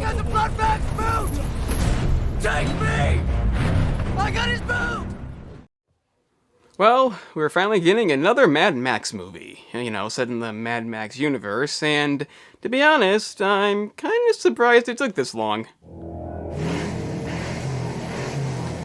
has a blood Max boot! Take me! I got his boot! Well, we're finally getting another Mad Max movie, set in the Mad Max universe, and to be honest, I'm kind of surprised it took this long.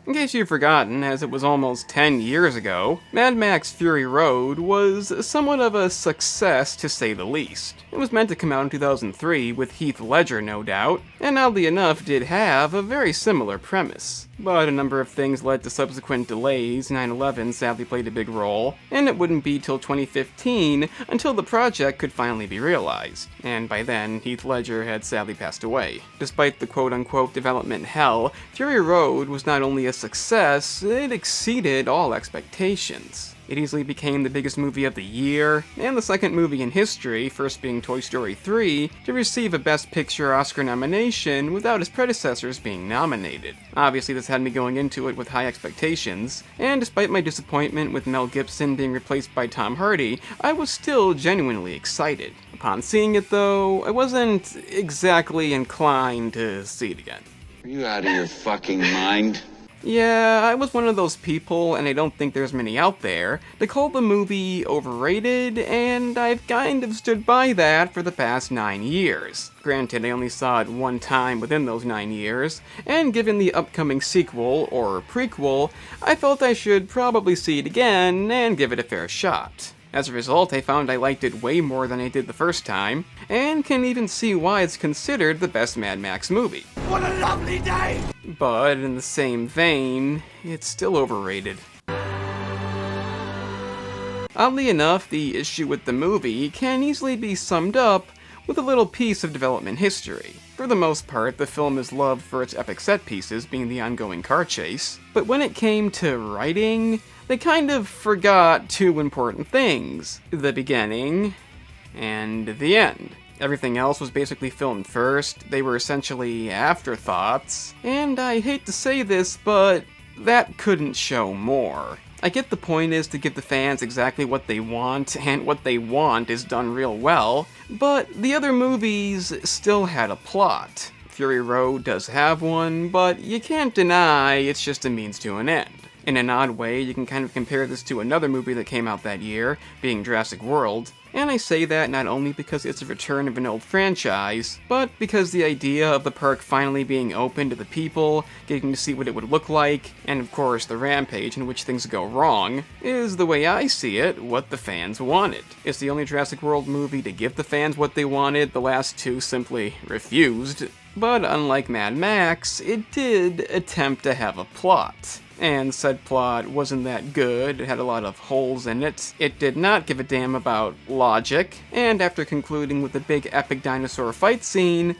In case you've forgotten, as it was almost 10 years ago, Mad Max Fury Road was somewhat of a success to say the least. It was meant to come out in 2003 with Heath Ledger, no doubt, and oddly enough did have a very similar premise. But a number of things led to subsequent delays, 9/11 sadly played a big role, and it wouldn't be till 2015 until the project could finally be realized. And by then, Heath Ledger had sadly passed away. Despite the quote-unquote development hell, Fury Road was not only a success, it exceeded all expectations. It easily became the biggest movie of the year, and the second movie in history, first being Toy Story 3, to receive a Best Picture Oscar nomination without its predecessors being nominated. Obviously, this had me going into it with high expectations, and despite my disappointment with Mel Gibson being replaced by Tom Hardy, I was still genuinely excited. Upon seeing it, though, I wasn't exactly inclined to see it again. Are you out of your fucking mind? Yeah, I was one of those people, and I don't think there's many out there, that call the movie overrated, and I've kind of stood by that for the past 9 years. Granted, I only saw it one time within those 9 years, and given the upcoming sequel, or prequel, I felt I should probably see it again and give it a fair shot. As a result, I found I liked it way more than I did the first time, and can even see why it's considered the best Mad Max movie. What a lovely day! But in the same vein, it's still overrated. Oddly enough, the issue with the movie can easily be summed up with a little piece of development history. For the most part, the film is loved for its epic set pieces, being the ongoing car chase, but when it came to writing, they kind of forgot two important things: the beginning and the end. Everything else was basically filmed first, they were essentially afterthoughts, and I hate to say this, but that couldn't show more. I get the point is to give the fans exactly what they want, and what they want is done real well, but the other movies still had a plot. Fury Road does have one, but you can't deny it's just a means to an end. In an odd way, you can kind of compare this to another movie that came out that year, being Jurassic World, and I say that not only because it's a return of an old franchise, but because the idea of the park finally being open to the people, getting to see what it would look like, and of course the rampage in which things go wrong, is the way I see it, what the fans wanted. It's the only Jurassic World movie to give the fans what they wanted, the last two simply refused, but unlike Mad Max, it did attempt to have a plot. And said plot wasn't that good, it had a lot of holes in it, it did not give a damn about logic, and after concluding with the big epic dinosaur fight scene,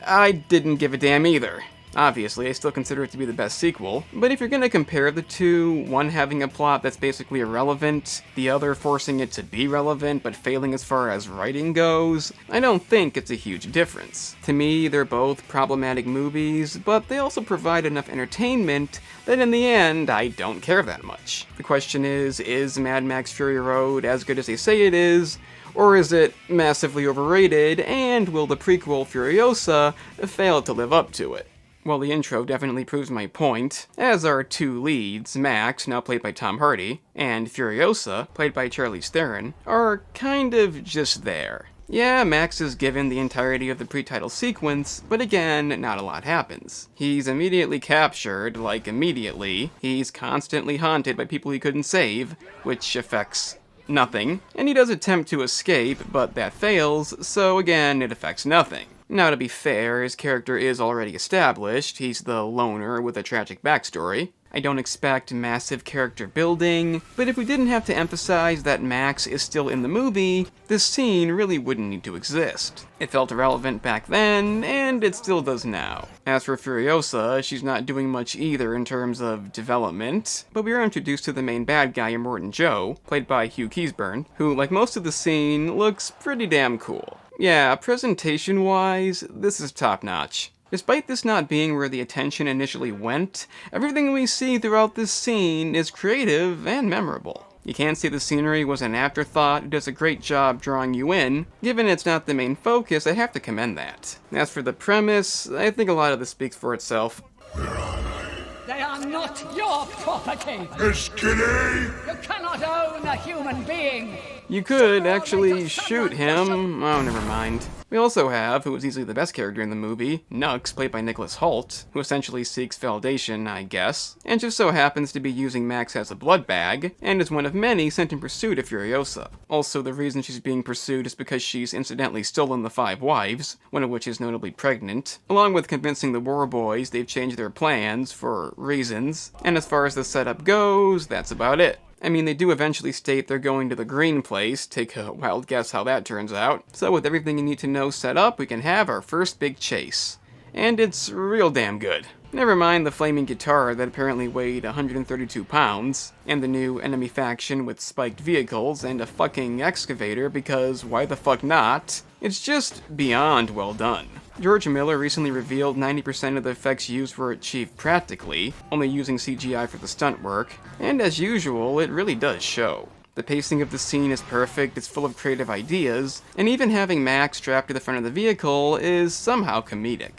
I didn't give a damn either. Obviously, I still consider it to be the best sequel, but if you're gonna compare the two, one having a plot that's basically irrelevant, the other forcing it to be relevant but failing as far as writing goes, I don't think it's a huge difference. To me, they're both problematic movies, but they also provide enough entertainment that in the end, I don't care that much. The question is Mad Max Fury Road as good as they say it is, or is it massively overrated, and will the prequel Furiosa fail to live up to it? Well, the intro definitely proves my point, as our two leads, Max, now played by Tom Hardy, and Furiosa, played by Charlize Theron, are kind of just there. Yeah, Max is given the entirety of the pre-title sequence, but again, not a lot happens. He's immediately captured, like immediately, he's constantly haunted by people he couldn't save, which affects nothing, and he does attempt to escape, but that fails, so again, it affects nothing. Now, to be fair, his character is already established, he's the loner with a tragic backstory. I don't expect massive character building, but if we didn't have to emphasize that Max is still in the movie, this scene really wouldn't need to exist. It felt irrelevant back then, and it still does now. As for Furiosa, she's not doing much either in terms of development, but we are introduced to the main bad guy, Immortan Joe, played by Hugh Keays-Byrne, who, like most of the scene, looks pretty damn cool. Yeah, presentation-wise, this is top-notch. Despite this not being where the attention initially went, everything we see throughout this scene is creative and memorable. You can't say the scenery was an afterthought. It does a great job drawing you in. Given it's not the main focus, I have to commend that. As for the premise, I think a lot of this speaks for itself. They are not your property! Escalate! You cannot own a human being! You could actually shoot him. Oh, never mind. We also have, who is easily the best character in the movie, Nux, played by Nicholas Hoult, who essentially seeks validation, I guess, and just so happens to be using Max as a blood bag, and is one of many sent in pursuit of Furiosa. Also, the reason she's being pursued is because she's incidentally stolen the 5 wives, one of which is notably pregnant, along with convincing the war boys they've changed their plans for reasons, and as far as the setup goes, that's about it. I mean, they do eventually state they're going to the green place. Take a wild guess how that turns out. So with everything you need to know set up, we can have our first big chase. And it's real damn good. Never mind the flaming guitar that apparently weighed 132 pounds, and the new enemy faction with spiked vehicles and a fucking excavator because why the fuck not? It's just beyond well done. George Miller recently revealed 90% of the effects used were achieved practically, only using CGI for the stunt work, and as usual, it really does show. The pacing of the scene is perfect, it's full of creative ideas, and even having Max strapped to the front of the vehicle is somehow comedic.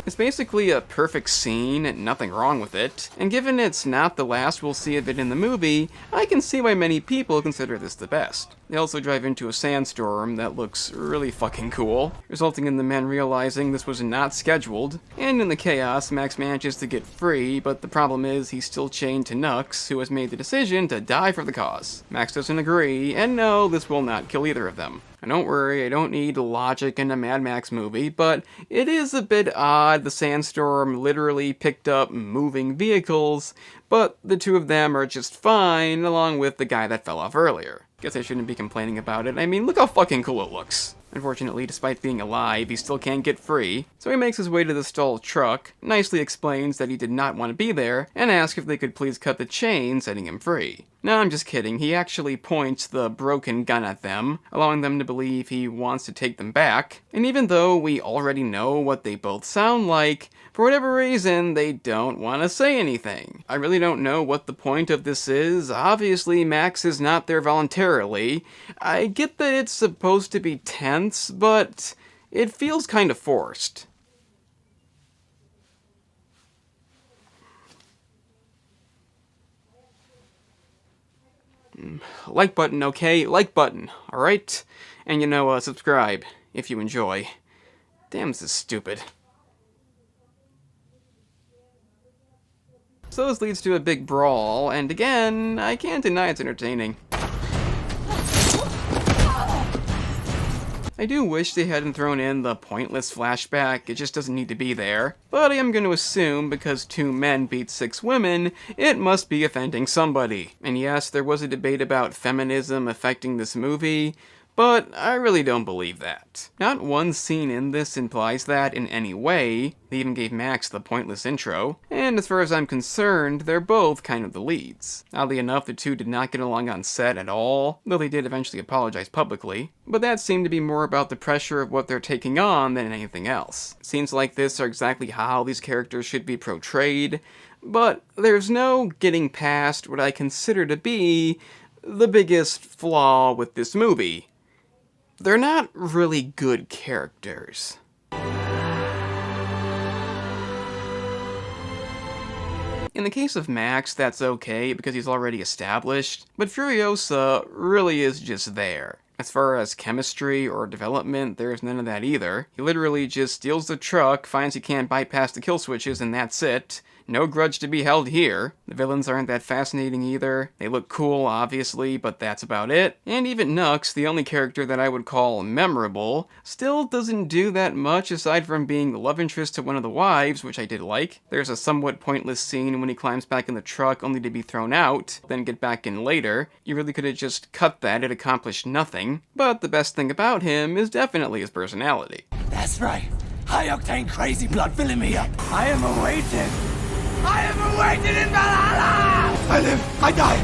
It's basically a perfect scene, nothing wrong with it, and given it's not the last we'll see of it in the movie, I can see why many people consider this the best. They also drive into a sandstorm that looks really fucking cool, resulting in the men realizing this was not scheduled, and in the chaos, Max manages to get free, but the problem is he's still chained to Nux, who has made the decision to die for the cause. Max doesn't agree, and no, this will not kill either of them. And don't worry, I don't need logic in a Mad Max movie, but it is a bit odd the sandstorm literally picked up moving vehicles, but the two of them are just fine, along with the guy that fell off earlier. Guess I shouldn't be complaining about it. I mean, look how fucking cool it looks. Unfortunately, despite being alive, he still can't get free, so he makes his way to the stalled truck, nicely explains that he did not want to be there, and asks if they could please cut the chain, setting him free. No, I'm just kidding. He actually points the broken gun at them, allowing them to believe he wants to take them back, and even though we already know what they both sound like, for whatever reason, they don't want to say anything. I really don't know what the point of this is. Obviously, Max is not there voluntarily. I get that it's supposed to be tense, but it feels kind of forced. Like button, okay? Like button, alright? And subscribe if you enjoy. Damn, this is stupid. So this leads to a big brawl, and again, I can't deny it's entertaining. I do wish they hadn't thrown in the pointless flashback, it just doesn't need to be there. But I am going to assume, because 2 men beat 6 women, it must be offending somebody. And yes, there was a debate about feminism affecting this movie, but I really don't believe that. Not one scene in this implies that in any way. They even gave Max the pointless intro, and as far as I'm concerned, they're both kind of the leads. Oddly enough, the two did not get along on set at all, though they did eventually apologize publicly, but that seemed to be more about the pressure of what they're taking on than anything else. Scenes like this are exactly how these characters should be portrayed, but there's no getting past what I consider to be the biggest flaw with this movie. They're not really good characters. In the case of Max, that's okay because he's already established, but Furiosa really is just there. As far as chemistry or development, there's none of that either. He literally just steals the truck, finds he can't bypass the kill switches, and that's it. No grudge to be held here. The villains aren't that fascinating either. They look cool, obviously, but that's about it. And even Nux, the only character that I would call memorable, still doesn't do that much aside from being the love interest to one of the wives, which I did like. There's a somewhat pointless scene when he climbs back in the truck only to be thrown out, then get back in later. You really could have just cut that, it accomplished nothing. But the best thing about him is definitely his personality. That's right. High-octane crazy blood filling me up. I am awaited. I am awaited in Valhalla! I live, I die,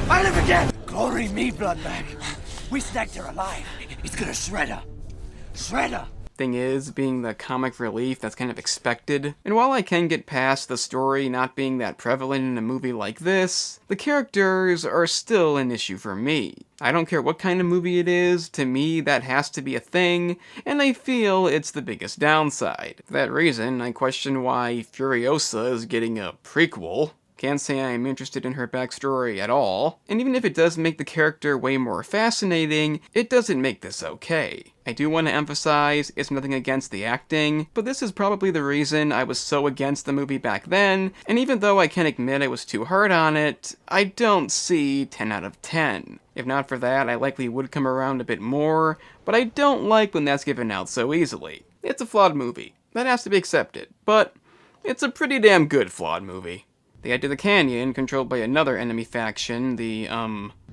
I live again! Glory me, blood bag. We snagged her alive. It's gonna shred her. Shred her. thing is being the comic relief that's kind of expected. And while I can get past the story not being that prevalent in a movie like this, the characters are still an issue for me. I don't care what kind of movie it is, to me that has to be a thing, and I feel it's the biggest downside. For that reason, I question why Furiosa is getting a prequel. Can't say I'm interested in her backstory at all, and even if it does make the character way more fascinating, it doesn't make this okay. I do want to emphasize, it's nothing against the acting, but this is probably the reason I was so against the movie back then, and even though I can admit I was too hard on it, I don't see 10 out of 10. If not for that, I likely would come around a bit more, but I don't like when that's given out so easily. It's a flawed movie. That has to be accepted, but it's a pretty damn good flawed movie. They head to the canyon, controlled by another enemy faction, the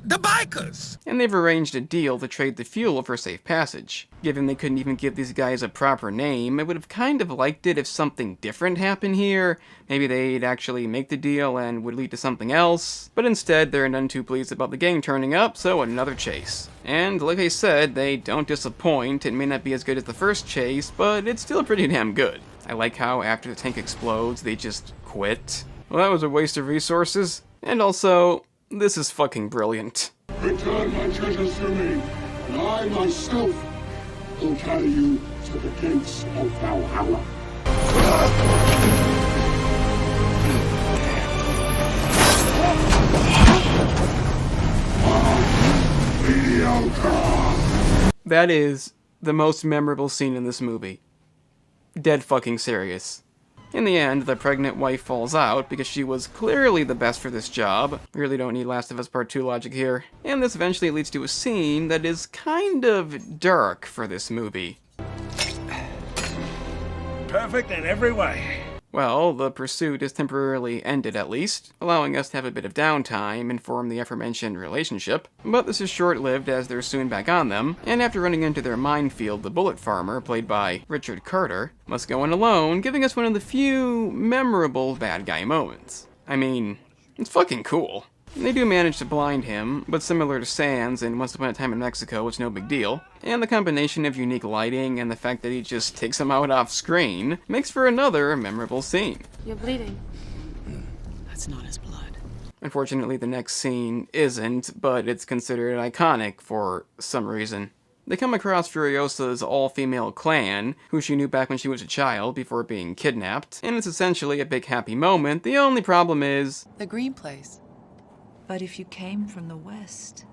bikers! And they've arranged a deal to trade the fuel for safe passage. Given they couldn't even give these guys a proper name, I would have kind of liked it if something different happened here. Maybe they'd actually make the deal and would lead to something else. But instead, they're none too pleased about the gang turning up, so another chase. And like I said, they don't disappoint. It may not be as good as the first chase, but it's still pretty damn good. I like how after the tank explodes, they just quit. Well, that was a waste of resources. And also, this is fucking brilliant. Return my treasures to me, and I myself will carry you to the gates of Valhalla. That is the most memorable scene in this movie. Dead fucking serious. In the end, the pregnant wife falls out because she was clearly the best for this job. We really don't need Last of Us Part 2 logic here. And this eventually leads to a scene that is kind of dark for this movie. Perfect in every way. Well, the pursuit is temporarily ended at least, allowing us to have a bit of downtime and form the aforementioned relationship. But this is short-lived as they're soon back on them, and after running into their minefield, the bullet farmer, played by Richard Carter, must go in alone, giving us one of the few memorable bad guy moments. I mean, it's fucking cool. They do manage to blind him, but similar to Sans in Once Upon a Time in Mexico, it's no big deal. And the combination of unique lighting and the fact that he just takes him out off screen makes for another memorable scene. You're bleeding. That's not his blood. Unfortunately, the next scene isn't, but it's considered iconic for some reason. They come across Furiosa's all-female clan, who she knew back when she was a child before being kidnapped, and it's essentially a big happy moment. The only problem is... the green place. But if you came from the west,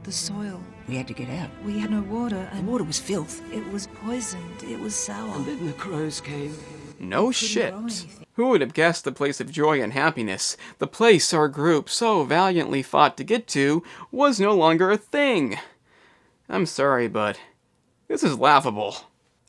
the soil... We had to get out. We had no water, and... the water was filth. It was poisoned. It was sour. And then the crows came. No shit. Who would have guessed the place of joy and happiness, the place our group so valiantly fought to get to, was no longer a thing? I'm sorry, but this is laughable.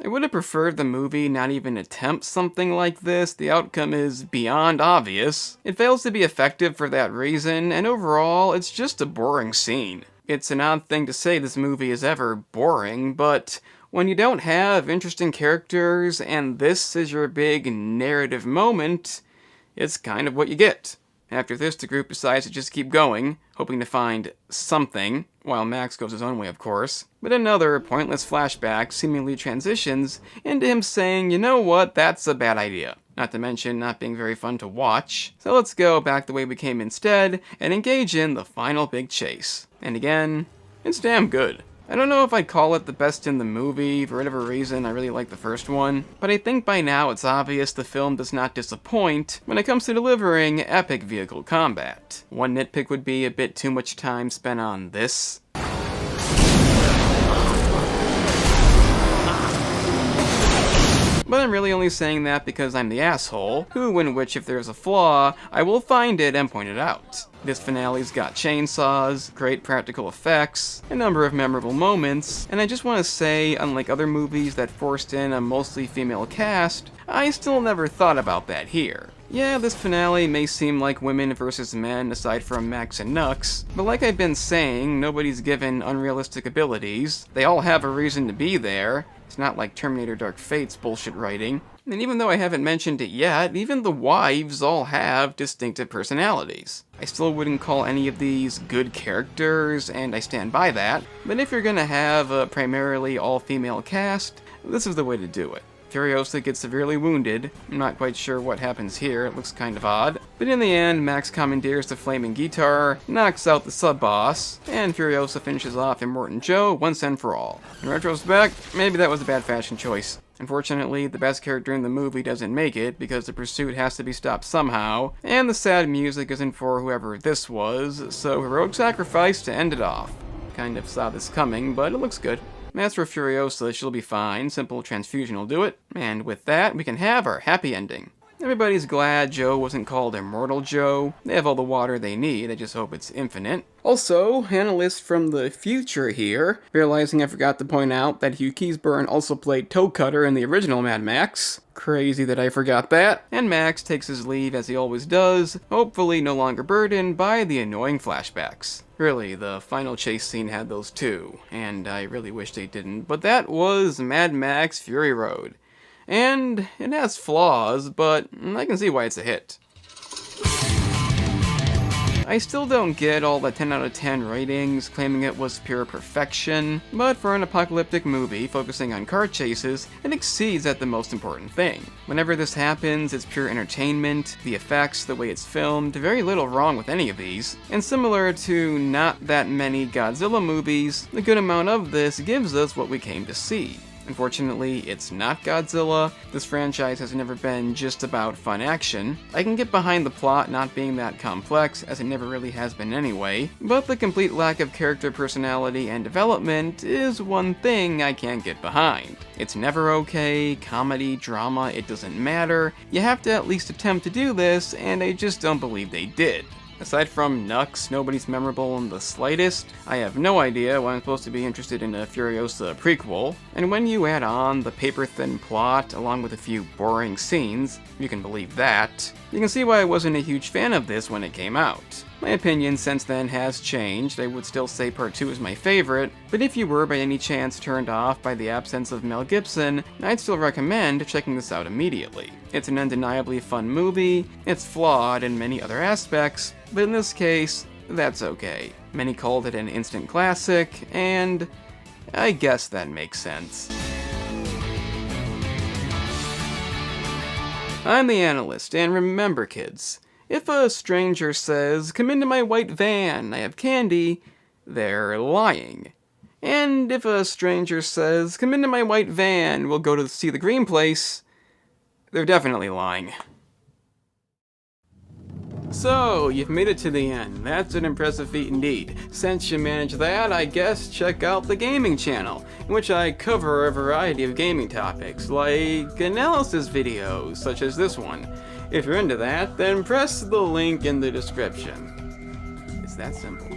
I would have preferred the movie not even attempt something like this. The outcome is beyond obvious. It fails to be effective for that reason, and overall, it's just a boring scene. It's an odd thing to say this movie is ever boring, but when you don't have interesting characters and this is your big narrative moment, it's kind of what you get. After this, the group decides to just keep going, hoping to find something, while Max goes his own way, of course. But another pointless flashback seemingly transitions into him saying, you know what, that's a bad idea. Not to mention not being very fun to watch. So let's go back the way we came instead, and engage in the final big chase. And again, it's damn good. I don't know if I'd call it the best in the movie. For whatever reason, I really like the first one. But I think by now it's obvious the film does not disappoint when it comes to delivering epic vehicle combat. One nitpick would be a bit too much time spent on this. But I'm really only saying that because I'm the asshole, who in which if there's a flaw, I will find it and point it out. This finale's got chainsaws, great practical effects, a number of memorable moments, and I just want to say, unlike other movies that forced in a mostly female cast, I still never thought about that here. Yeah, this finale may seem like women versus men aside from Max and Nux, but like I've been saying, nobody's given unrealistic abilities. They all have a reason to be there. It's not like Terminator Dark Fate's bullshit writing. And even though I haven't mentioned it yet, even the wives all have distinctive personalities. I still wouldn't call any of these good characters, and I stand by that, but if you're gonna have a primarily all-female cast, this is the way to do it. Furiosa gets severely wounded. I'm not quite sure what happens here, it looks kind of odd. But in the end, Max commandeers the flaming guitar, knocks out the sub-boss, and Furiosa finishes off Immortan Joe once and for all. In retrospect, maybe that was a bad fashion choice. Unfortunately, the best character in the movie doesn't make it because the pursuit has to be stopped somehow, and the sad music isn't for whoever this was, so heroic sacrifice to end it off. Kind of saw this coming, but it looks good. As for Furiosa, she'll be fine, simple transfusion will do it, and with that, we can have our happy ending. Everybody's glad Joe wasn't called Immortal Joe. They have all the water they need, I just hope it's infinite. Also, analyst from the future here, realizing I forgot to point out that Hugh Keays-Byrne also played Toe Cutter in the original Mad Max. Crazy that I forgot that. And Max takes his leave as he always does, hopefully no longer burdened by the annoying flashbacks. Really, the final chase scene had those too, and I really wish they didn't, but that was Mad Max Fury Road. And it has flaws, but I can see why it's a hit. I still don't get all the 10 out of 10 ratings claiming it was pure perfection, but for an apocalyptic movie focusing on car chases, it exceeds at the most important thing. Whenever this happens, it's pure entertainment, the effects, the way it's filmed, very little wrong with any of these, and similar to not that many Godzilla movies, a good amount of this gives us what we came to see. Unfortunately, it's not Godzilla. This franchise has never been just about fun action. I can get behind the plot not being that complex, as it never really has been anyway, but the complete lack of character personality and development is one thing I can't get behind. It's never okay, comedy, drama, it doesn't matter. You have to at least attempt to do this, and I just don't believe they did. Aside from Nux, nobody's memorable in the slightest. I have no idea why I'm supposed to be interested in a Furiosa prequel. And when you add on the paper-thin plot, along with a few boring scenes, you can believe that, you can see why I wasn't a huge fan of this when it came out. My opinion since then has changed. I would still say Part 2 is my favorite, but if you were by any chance turned off by the absence of Mel Gibson, I'd still recommend checking this out immediately. It's an undeniably fun movie, it's flawed in many other aspects, but in this case, that's okay. Many called it an instant classic, and I guess that makes sense. I'm the analyst, and remember kids, if a stranger says, "Come into my white van, I have candy," they're lying. And if a stranger says, "Come into my white van, we'll go to see the green place," they're definitely lying. So, you've made it to the end. That's an impressive feat indeed. Since you managed that, I guess check out the gaming channel, in which I cover a variety of gaming topics, like analysis videos, such as this one. If you're into that, then press the link in the description. It's that simple.